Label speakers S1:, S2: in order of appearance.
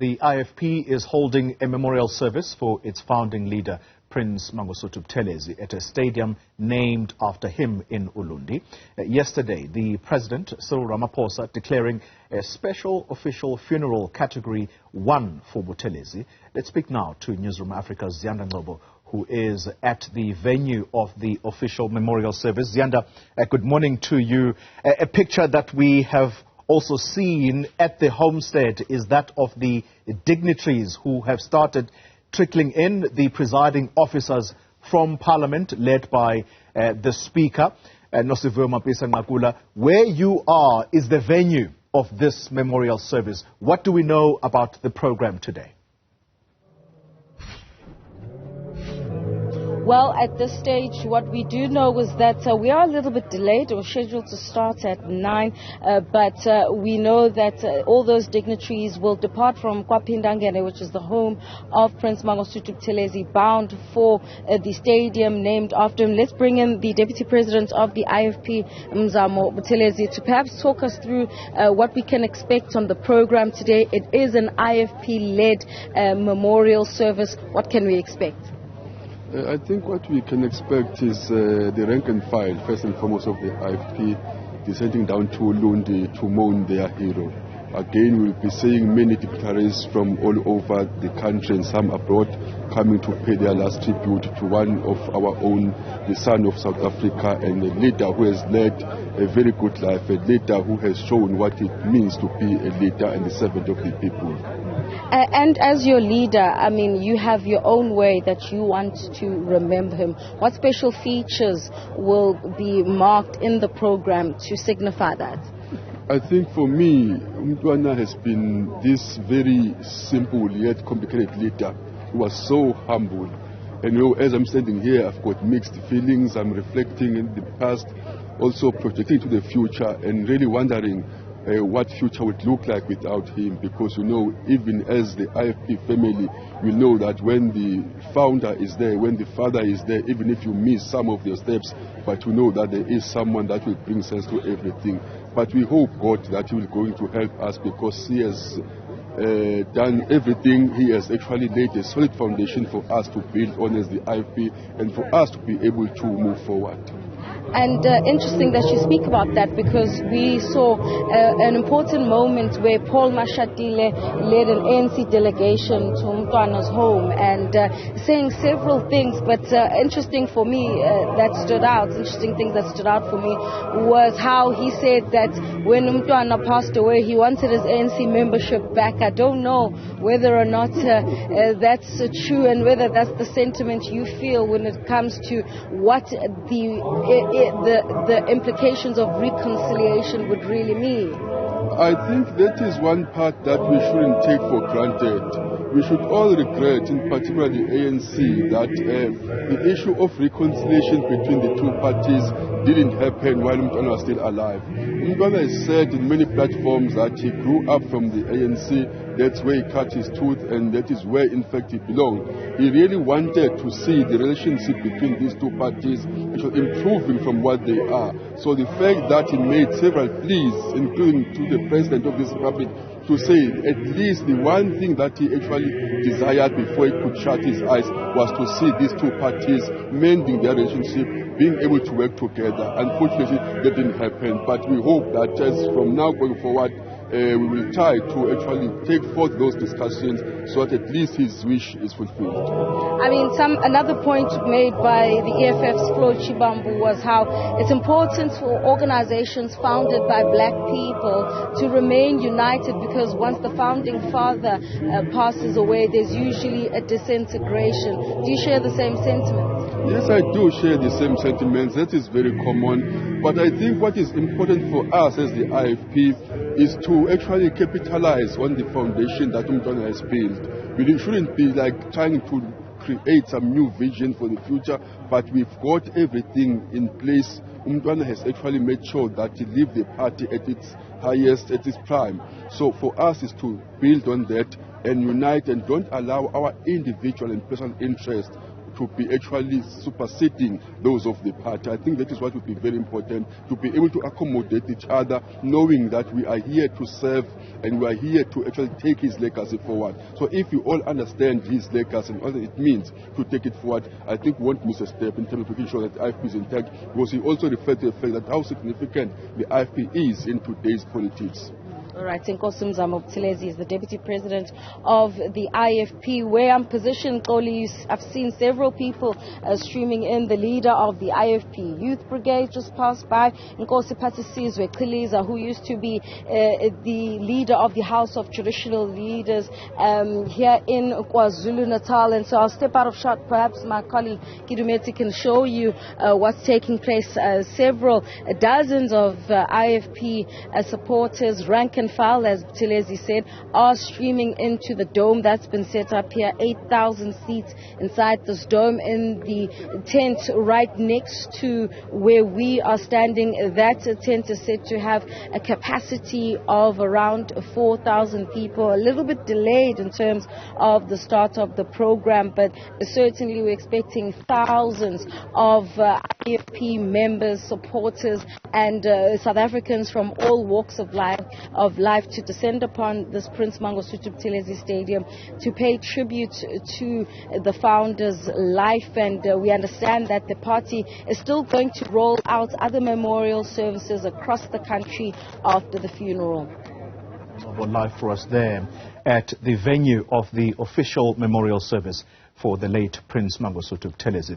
S1: The IFP is holding a memorial service for its founding leader, Prince Mangosuthu Buthelezi, at a stadium named after him in Ulundi. Yesterday, the President, Cyril Ramaphosa, declaring a special official funeral category 1 for Buthelezi. Let's speak now to Newzroom Afrika's Ziyanda Ngcobo, who is at the venue of the official memorial service. Ziyanda, good morning to you. A picture that we have also seen at the homestead is that of the dignitaries who have started trickling in, the presiding officers from Parliament, led by the Speaker, Ngcobo. Where you are is the venue of this memorial service. What do we know about the program today?
S2: Well, at this stage, what we do know is that we are a little bit delayed. We're scheduled to start at 9, but we know that all those dignitaries will depart from KwaPhindangene, which is the home of Prince Mangosuthu Buthelezi, bound for the stadium named after him. Let's bring in the Deputy President of the IFP, Ngcobo Buthelezi, to perhaps talk us through what we can expect on the program today. It is an IFP-led memorial service. What can we expect?
S3: I think what we can expect is the rank and file, first and foremost, of the IFP descending down to Ulundi to mourn their hero. Again, we'll be seeing many dignitaries from all over the country and some abroad coming to pay their last tribute to one of our own, the son of South Africa, and a leader who has led a very good life, a leader who has shown what it means to be a leader and a servant of the people.
S2: And as your leader, I mean, you have your own way that you want to remember him. What special features will be marked in the program to signify that?
S3: I think for me, Umntwana has been this very simple yet complicated leader who was so humble. And you know, as I'm standing here, I've got mixed feelings. I'm reflecting in the past, also projecting to the future and really wondering what future would look like without him, because you know, even as the IFP family, we know that when the founder is there, when the father is there, even if you miss some of your steps, but you know that there is someone that will bring sense to everything. But we hope, God, that he will going to help us, because he has done everything. He has actually laid a solid foundation for us to build on as the IFP and for us to be able to move forward.
S2: And interesting that you speak about that, because we saw an important moment where Paul Mashatile led an ANC delegation to Umntwana's home and saying several things, but interesting for me interesting things that stood out for me was how he said that when Umntwana passed away, he wanted his ANC membership back. I don't know whether or not that's true and whether that's the sentiment you feel when it comes to what the implications of reconciliation would really mean.
S3: I think that is one part that we shouldn't take for granted. We should all regret, in particular the ANC, that the issue of reconciliation between the two parties didn't happen while Umntwana was still alive. Umntwana has said in many platforms that he grew up from the ANC, that's where he cut his tooth, and that is where in fact he belonged. He really wanted to see the relationship between these two parties improving from what they are. So the fact that he made several pleas, including to the President of this Republic, to say at least the one thing that he actually desired before he could shut his eyes was to see these two parties mending their relationship, being able to work together. Unfortunately, that didn't happen, but we hope that as from now going forward, we will try to actually take forth those discussions so that at least his wish is fulfilled.
S2: I mean, another point made by the EFF's Flo Chibambu was how it's important for organizations founded by black people to remain united, because once the founding father passes away, there's usually a disintegration. Do you share the same sentiments?
S3: Yes, I do share the same sentiments. That is very common. But I think what is important for us as the IFP is to actually capitalize on the foundation that Umntwana has built. We shouldn't be like trying to create some new vision for the future, but we've got everything in place. Umntwana has actually made sure that he leaves the party at its highest, at its prime. So for us is to build on that and unite and don't allow our individual and personal interest to be actually superseding those of the party. I think that is what would be very important, to be able to accommodate each other, knowing that we are here to serve and we are here to actually take his legacy forward. So if you all understand his legacy and what it means to take it forward, I think we won't miss a step in terms of making sure that the IFP is intact, because he also referred to the fact that how significant the IFP is in today's politics.
S2: All right, Newzroom Buthelezi is the Deputy President of the IFP. Where I'm positioned, Xoli, I've seen several people streaming in. The leader of the IFP Youth Brigade just passed by, Nkosi Sizwe, who used to be the leader of the House of Traditional Leaders here in KwaZulu-Natal. And so I'll step out of shot. Perhaps my colleague Kidumeti can show you what's taking place. Several dozens of IFP supporters, rank and file, as Buthelezi said, are streaming into the dome that's been set up here. 8,000 seats inside this dome. In the tent right next to where we are standing, that tent is said to have a capacity of around 4,000 people. A little bit delayed in terms of the start of the program, but certainly we're expecting thousands of IFP members, supporters, and South Africans from all walks of life to descend upon this Prince Mangosuthu Buthelezi Stadium to pay tribute to the founder's life. And we understand that the party is still going to roll out other memorial services across the country after the funeral.
S1: Live for us there at the venue of the official memorial service for the late Prince Mangosuthu Buthelezi.